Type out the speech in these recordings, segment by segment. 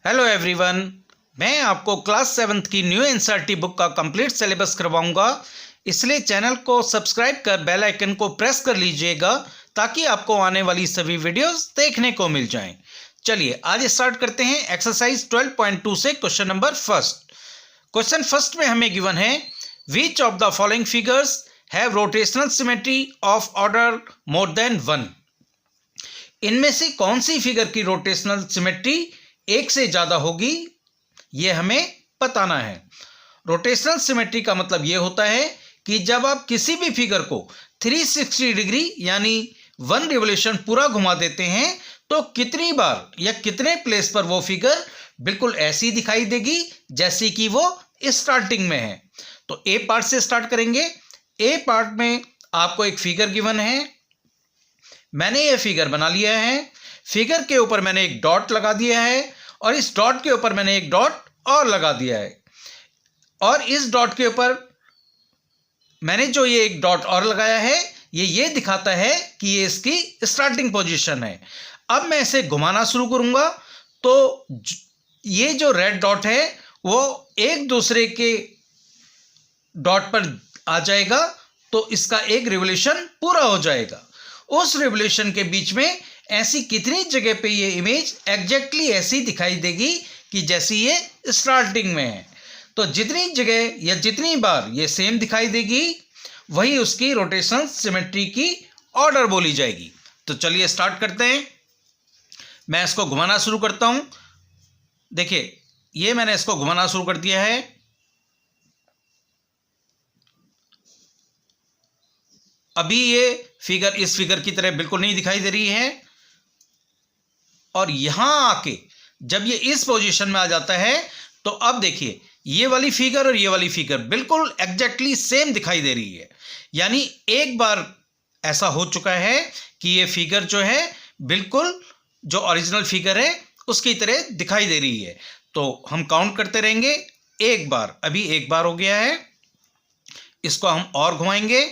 Hello everyone, मैं आपको class 7th की न्यू एनसीईआरटी बुक का कंप्लीट सिलेबस करवाऊंगा। इसलिए चैनल को सब्सक्राइब कर बेल आइकन को प्रेस कर लीजिएगा ताकि आपको आने वाली सभी वीडियोस देखने को मिल जाएं। चलिए आज स्टार्ट करते हैं एक्सरसाइज 12.2 से question number first. Question first में हमें गिवन है which of the following figures have rotational symmetry of order more than 1। इनमें से कौन सी फिगर की रोटेशनल सिमेट्री एक से ज्यादा होगी, यह हमें बताना है। रोटेशनल सिमेट्री का मतलब यह होता है कि जब आप किसी भी फिगर को 360 डिग्री यानी 1 रिवोल्यूशन पूरा घुमा देते हैं तो कितनी बार या कितने प्लेस पर वो फिगर बिल्कुल ऐसी दिखाई देगी जैसे कि वो स्टार्टिंग में है। तो ए पार्ट से स्टार्ट करेंगे। ए पार्ट में आपको एक फिगर गिवन है, मैंने ये फिगर बना लिया है। फिगर के ऊपर मैंने एक डॉट लगा दिया है और इस डॉट के ऊपर मैंने एक डॉट और लगा दिया है और इस डॉट के ऊपर मैंने जो ये एक डॉट और लगाया है ये दिखाता है कि ये इसकी स्टार्टिंग पोजीशन है। अब मैं इसे घुमाना शुरू करूंगा तो ये जो रेड डॉट है वो एक दूसरे के डॉट पर आ जाएगा तो इसका एक रिवोल्यूशन पूरा हो जाएगा। उस रिवोल्यूशन के बीच में ऐसी कितनी जगह पे ये इमेज एग्जैक्टली ऐसी दिखाई देगी कि जैसी ये स्टार्टिंग में है। तो जितनी जगह या जितनी बार ये सेम दिखाई देगी वही उसकी रोटेशनल सिमेट्री की ऑर्डर बोली जाएगी। तो चलिए स्टार्ट करते हैं। मैं इसको घुमाना शुरू करता हूं। देखिए ये मैंने इसको घुमाना शुरू कर दिया है। अभी ये फिगर इस फिगर की तरह बिल्कुल नहीं दिखाई दे रही है और यहां आके जब ये इस पोजीशन में आ जाता है तो अब देखिए ये वाली फिगर और ये वाली फिगर बिल्कुल एग्जैक्टली सेम दिखाई दे रही है। यानी एक बार ऐसा हो चुका है कि ये फिगर जो है बिल्कुल जो ओरिजिनल फिगर है उसकी तरह दिखाई दे रही है। तो हम काउंट करते रहेंगे। एक बार, अभी एक बार हो गया है, इसको हम और घुमाएंगे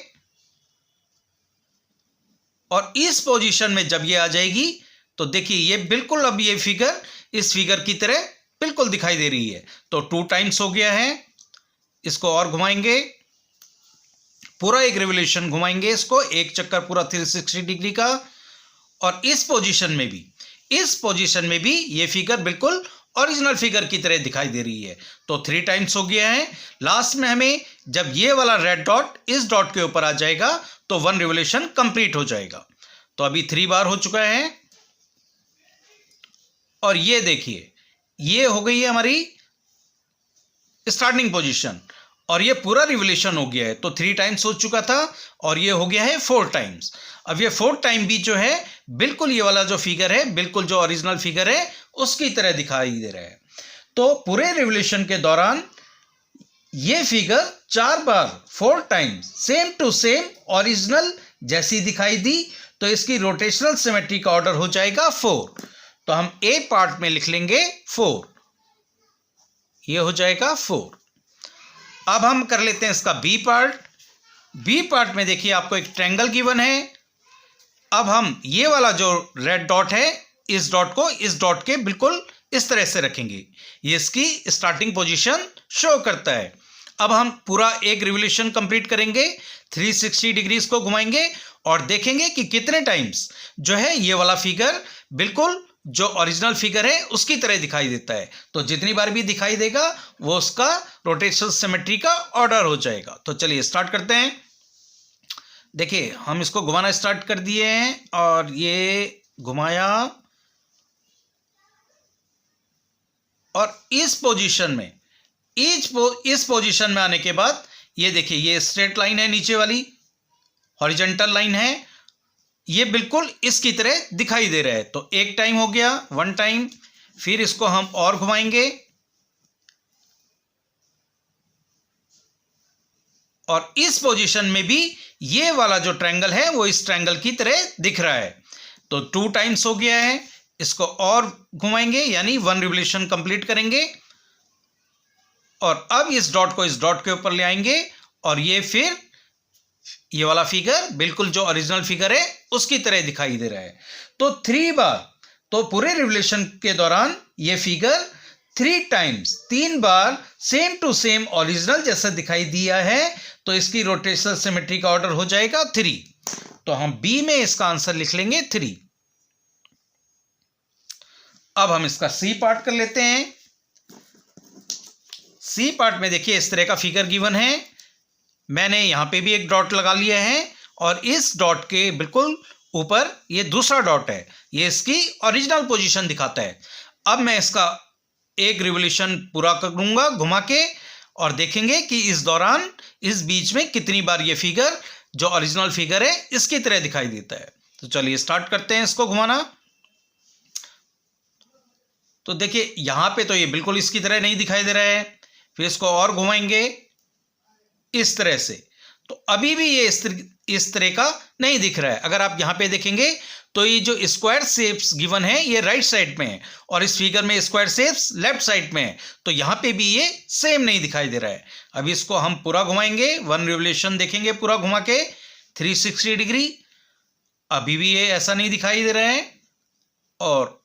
और इस पोजीशन में जब ये आ जाएगी तो देखिए ये बिल्कुल अब ये फिगर इस फिगर की तरह बिल्कुल दिखाई दे रही है। तो 2 टाइम्स हो गया है। इसको और घुमाएंगे, पूरा एक रिवोल्यूशन घुमाएंगे, इसको एक चक्कर पूरा 360 डिग्री का। और इस पोजीशन में भी ये फिगर बिल्कुल ओरिजिनल फिगर की तरह दिखाई दे रही है। तो 3 टाइम्स हो गया है। लास्ट में हमें जब ये वाला रेड डॉट इस डॉट के ऊपर आ जाएगा तो 1 रिवोल्यूशन कंप्लीट हो जाएगा। तो अभी 3 बार हो चुका है और ये देखिए ये हो गई है हमारी स्टार्टिंग पोजीशन और ये पूरा रिवोल्यूशन हो गया है। तो 3 टाइम्स हो चुका था और ये हो गया है 4 टाइम्स। अब ये 4 टाइम भी जो है बिल्कुल ये वाला जो फिगर है बिल्कुल जो ओरिजिनल फिगर है उसकी तरह दिखाई दे रहा है। तो पूरे रिवोल्यूशन के दौरान ये फिगर 4 बार 4 times same to same original जैसी दिखाई दी तो इसकी रोटेशनल सिमेट्री का ऑर्डर हो जाएगा 4। तो हम ए पार्ट में लिख लेंगे 4, ये हो जाएगा 4। अब हम कर लेते हैं इसका बी पार्ट। बी पार्ट में देखिए आपको एक ट्रायंगल गिवन है। अब हम ये वाला जो रेड डॉट है इस डॉट को इस डॉट के बिल्कुल इस तरह से रखेंगे, ये इसकी स्टार्टिंग पोजीशन शो करता है। अब हम पूरा एक रिवोल्यूशन कंप्लीट करेंगे, 360 डिग्रीज को घुमाएंगे और देखेंगे कि कितने टाइम्स जो है ये वाला फिगर बिल्कुल जो ओरिजिनल फिगर है उसकी तरह दिखाई देता है। तो जितनी बार भी दिखाई देगा वो उसका रोटेशनल सिमेट्री का ऑर्डर हो जाएगा। तो चलिए स्टार्ट करते हैं। देखिए हम इसको घुमाना स्टार्ट कर दिए हैं और ये घुमाया और इस पोजीशन में इस पोजीशन में आने के बाद ये देखिए ये स्ट्रेट लाइन है, नीचे वाली हॉरिजॉन्टल लाइन है, ये बिल्कुल इसकी तरह दिखाई दे रहा है। तो 1 टाइम हो गया, 1 टाइम। फिर इसको हम और घुमाएंगे और इस पोजीशन में भी ये वाला जो ट्रायंगल है वो इस ट्रायंगल की तरह दिख रहा है। तो 2 टाइम्स हो गया है। इसको और घुमाएंगे यानी 1 रिवोल्यूशन कंप्लीट करेंगे और अब इस डॉट को इस डॉट के ऊपर ले आएंगे और ये फिर ये वाला फिगर बिल्कुल जो ओरिजिनल फिगर है उसकी तरह दिखाई दे रहा है। तो 3 बार, तो पूरे रिवोल्यूशन के दौरान ये फिगर 3 टाइम्स, 3 बार सेम टू सेम ओरिजिनल जैसा दिखाई दिया है तो इसकी रोटेशनल सिमेट्री का ऑर्डर हो जाएगा 3। तो हम बी में इसका आंसर लिख लेंगे 3। अब हम इसका सी पार्ट कर लेते हैं। सी पार्ट में देखिए इस तरह का फिगर गिवन है। मैंने यहां पे भी एक डॉट लगा लिया है और इस डॉट के बिल्कुल ऊपर ये दूसरा डॉट है, ये इसकी ओरिजिनल पोजीशन दिखाता है। अब मैं इसका एक रिवोल्यूशन पूरा करूंगा घुमा के और देखेंगे कि इस दौरान इस बीच में कितनी बार ये फिगर जो ओरिजिनल फिगर है इसकी तरह दिखाई देता है। तो चलिए स्टार्ट करते हैं इसको घुमाना। तो देखिए यहां पे तो ये बिल्कुल इसकी तरह नहीं दिखाई दे रहा है, फिर इसको और घुमाएंगे इस तरह से, तो अभी भी ये इस तरह का नहीं दिख रहा है। अगर आप यहां पे देखेंगे तो ये जो स्क्वायर शेप्स गिवन है ये राइट साइड में है और इस फिगर में स्क्वायर शेप्स लेफ्ट साइड में है, तो यहां पे भी ये सेम नहीं दिखाई दे रहा है। अभी इसको हम पूरा घुमाएंगे, 1 रिवोल्यूशन देखेंगे पूरा घुमा के 360 डिग्री, अभी भी ये ऐसा नहीं दिखाई दे रहा है और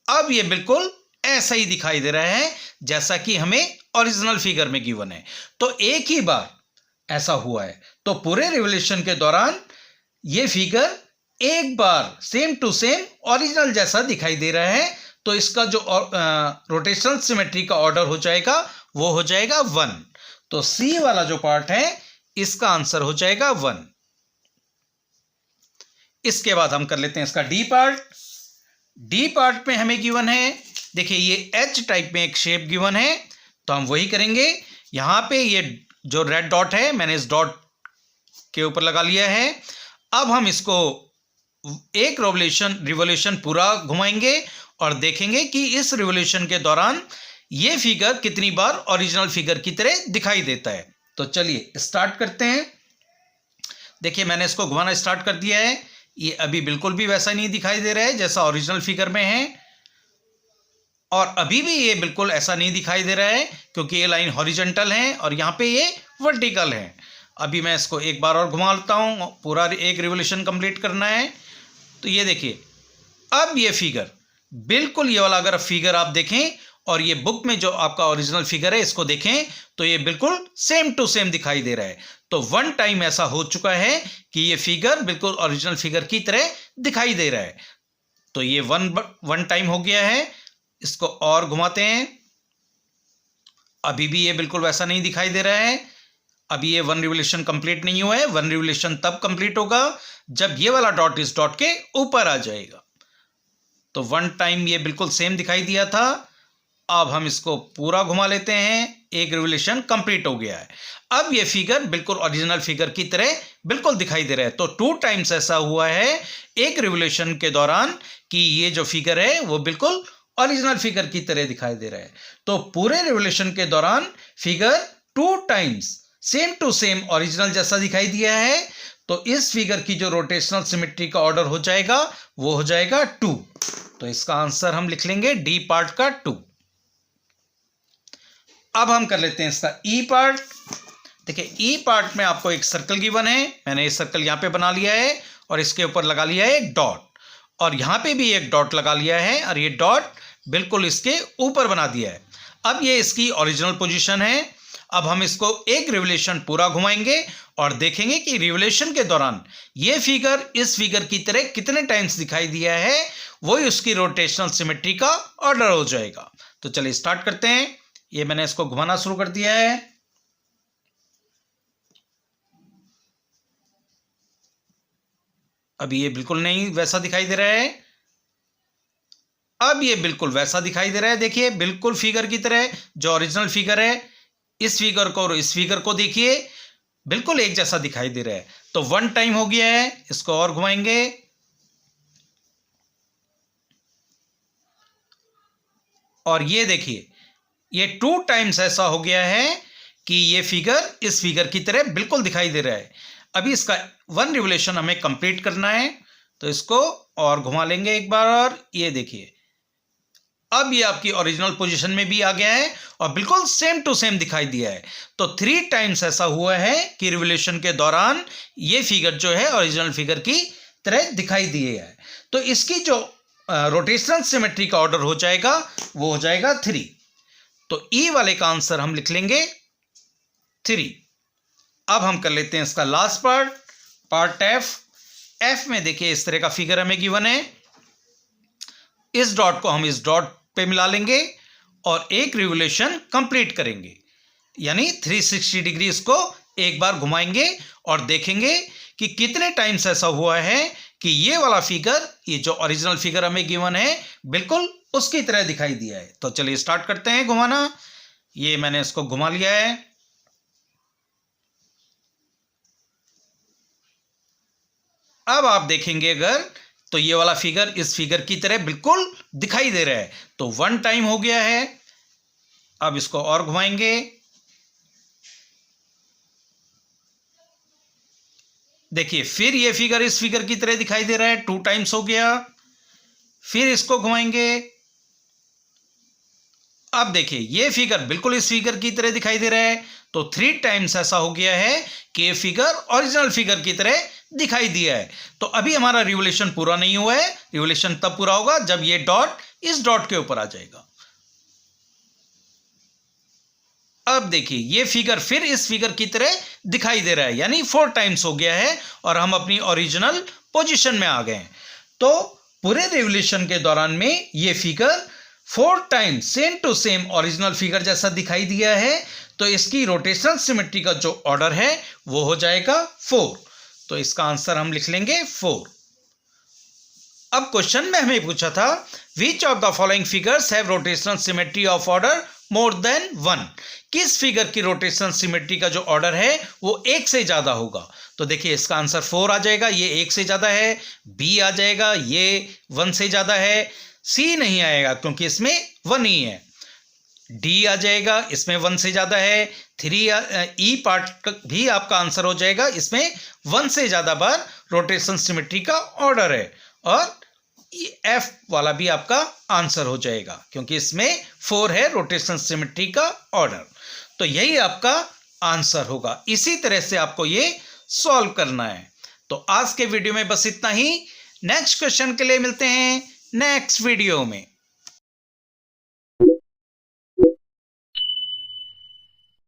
अब ये बिल्कुल ऐसा ही दिखाई दे रहा है जैसा कि हमें ओरिजिनल फिगर में गिवन है। तो एक ही बार ऐसा हुआ है, तो पूरे रिवोल्यूशन के दौरान ये फिगर एक बार सेम टू सेम ओरिजिनल जैसा दिखाई दे रहा है, तो इसका जो रोटेशनल सिमेट्री का ऑर्डर हो जाएगा वो हो जाएगा 1। तो सी वाला जो पार्ट है इसका आंसर हो जाएगा 1। इसके बाद हम कर लेते हैं इसका डी पार्ट। डी पार्ट में हमें गिवन है, देखिए ये एच टाइप में एक शेप गिवन है, तो हम वही करेंगे। यहां पे ये जो रेड डॉट है मैंने इस डॉट के ऊपर लगा लिया है। अब हम इसको एक रिवोल्यूशन पूरा घुमाएंगे और देखेंगे कि इस रिवोल्यूशन के दौरान ये फिगर कितनी बार ओरिजिनल फिगर की तरह दिखाई देता है। तो चलिए स्टार्ट करते हैं। देखिए मैंने इसको घुमाना स्टार्ट कर दिया है, ये अभी बिल्कुल भी वैसा नहीं दिखाई दे रहा है जैसा ओरिजिनल फिगर में है और अभी भी ये बिल्कुल ऐसा नहीं दिखाई दे रहा है क्योंकि ये लाइन हॉरिजॉन्टल है और यहाँ पे ये वर्टिकल है। अभी मैं इसको एक बार और घुमा लेता हूँ, पूरा एक रिवोल्यूशन कंप्लीट करना है। तो ये देखिए अब ये फिगर बिल्कुल, ये वाला अगर फिगर आप देखें और ये बुक में जो आपका ओरिजिनल फिगर है इसको देखें तो ये बिल्कुल सेम टू सेम दिखाई दे रहा है। तो 1 टाइम ऐसा हो चुका है कि ये फिगर बिल्कुल ओरिजिनल फिगर की तरह दिखाई दे रहा है। तो ये 1 टाइम हो गया है। इसको और घुमाते हैं, अभी भी ये बिल्कुल वैसा नहीं दिखाई दे रहा है। अभी ये 1 रिवोल्यूशन कंप्लीट नहीं हुआ है। 1 रिवोल्यूशन तब कंप्लीट होगा जब ये वाला डॉट इस डॉट के ऊपर आ जाएगा। तो 1 टाइम ये बिल्कुल सेम दिखाई दिया था। अब हम इसको पूरा घुमा लेते हैं, एक रिवोल्यूशन कंप्लीट हो गया है। अब ये फिगर बिल्कुल ओरिजिनल फिगर की तरह बिल्कुल दिखाई दे रहा है। तो 2 टाइम्स ऐसा हुआ है एक रिवोल्यूशन के दौरान कि ये जो फिगर है वो बिल्कुल ओरिजिनल फिगर की तरह दिखाई दे रहा है। तो पूरे रिवोल्यूशन के दौरान figure 2 times same to same original जैसा दिखाई दिया है। तो इस फिगर की जो रोटेशनल सिमेट्री का ऑर्डर हो जाएगा वो हो जाएगा 2। तो इसका आंसर हम लिख लेंगे डी पार्ट का 2। अब हम कर लेते हैं इसका ई पार्ट। देखिए ई पार्ट में आपको एक सर्कल गिवन है, मैंने ये सर्कल यहाँ पे बना लिया है और इसके ऊपर लगा लिया है एक डॉट और यहाँ पे भी एक डॉट लगा लिया है और ये डॉट बिल्कुल इसके ऊपर बना दिया है। अब ये इसकी ओरिजिनल पोजीशन है। अब हम इसको एक रिवोल्यूशन पूरा घुमाएंगे और देखेंगे कि रिवोल्यूशन के दौरान ये फिगर इस फिगर की तरह कितने टाइम्स दिखाई दिया है, वही उसकी रोटेशनल सिमेट्री का ऑर्डर हो जाएगा। तो चलिए स्टार्ट करते हैं। ये मैंने इसको घुमाना शुरू कर दिया है। अभी ये बिल्कुल नहीं वैसा दिखाई दे रहा है, अब ये बिल्कुल वैसा दिखाई दे रहा है। देखिए बिल्कुल फिगर की तरह जो ओरिजिनल फिगर है, इस फिगर को और इस फिगर को देखिए बिल्कुल एक जैसा दिखाई दे रहा है। तो 1 टाइम हो गया है, इसको और घुमाएंगे और ये देखिए ये 2 टाइम्स ऐसा हो गया है कि ये फिगर इस फिगर की तरह बिल्कुल दिखाई दे रहा है। अभी इसका 1 रिवोल्यूशन हमें कंप्लीट करना है, तो इसको और घुमा लेंगे एक बार और ये देखिए अब ये आपकी ओरिजिनल पोजीशन में भी आ गया है और बिल्कुल सेम टू सेम दिखाई दिया है। तो 3 टाइम्स ऐसा हुआ है कि रिवोल्यूशन के दौरान ये फिगर जो है ओरिजिनल फिगर की तरह दिखाई दी है। तो इसकी जो रोटेशनल सिमेट्री का ऑर्डर हो जाएगा वो हो जाएगा 3। तो ई वाले का आंसर हम लिख लेंगे 3। अब हम कर लेते हैं इसका लास्ट पार्ट एफ में देखिए इस तरह का फिगर हमें गिवन है। इस डॉट को हम इस डॉट पे मिला लेंगे और एक रिवोल्यूशन कंप्लीट करेंगे, यानी 360 डिग्री इसको एक बार घुमाएंगे और देखेंगे कि कितने टाइम्स ऐसा हुआ है कि ये वाला फिगर, ये जो ओरिजिनल फिगर हमें गिवन है, बिल्कुल उसकी तरह दिखाई दिया है। तो चलिए स्टार्ट करते हैं घुमाना। ये मैंने इसको घुमा लिया है। अब आप देखेंगे अगर तो ये वाला फिगर इस फिगर की तरह बिल्कुल दिखाई दे रहा है। तो 1 टाइम हो गया है। अब इसको और घुमाएंगे। देखिए फिर ये फिगर इस फिगर की तरह दिखाई दे रहा है, 2 टाइम्स हो गया। फिर इसको घुमाएंगे। अब देखिए ये फिगर बिल्कुल इस फिगर की तरह दिखाई दे रहा है, तो 3 टाइम्स ऐसा हो गया है कि ये फिगर ओरिजिनल फिगर की तरह दिखाई दिया है। तो अभी हमारा रिवोल्यूशन पूरा नहीं हुआ है। रिवोल्यूशन तब पूरा होगा जब ये डॉट इस डॉट के ऊपर आ जाएगा। अब देखिए ये फिगर फिर इस फिगर की तरह दिखाई दे रहा है, यानी 4 टाइम्स हो गया है और हम अपनी ओरिजिनल पोजीशन में आ गए हैं। तो पूरे रिवोल्यूशन के दौरान में ये figure 4 times same to same original figure जैसा दिखाई दिया है। तो इसकी रोटेशनल सिमेट्री का जो ऑर्डर है वो हो जाएगा 4। तो इसका आंसर हम लिख लेंगे 4। अब क्वेश्चन में हमें पूछा था which of the following figures have rotational symmetry of order more than 1। किस फिगर की रोटेशनल सिमेट्री का जो ऑर्डर है वो 1 से ज्यादा होगा। तो देखिए इसका आंसर 4 आ जाएगा, ये 1 से ज्यादा है। बी आ जाएगा, ये 1 से ज्यादा है। सी नहीं आएगा क्योंकि इसमें 1 ही है। डी आ जाएगा, इसमें 1 से ज्यादा है। 3 ई पार्ट भी आपका आंसर हो जाएगा, इसमें 1 से ज्यादा बार रोटेशन सिमेट्री का ऑर्डर है। और एफ वाला भी आपका आंसर हो जाएगा क्योंकि इसमें 4 है रोटेशन सिमेट्री का ऑर्डर। तो यही आपका आंसर होगा। इसी तरह से आपको ये सॉल्व करना है। तो आज के वीडियो में बस इतना ही। नेक्स्ट क्वेश्चन के लिए मिलते हैं नेक्स्ट वीडियो में।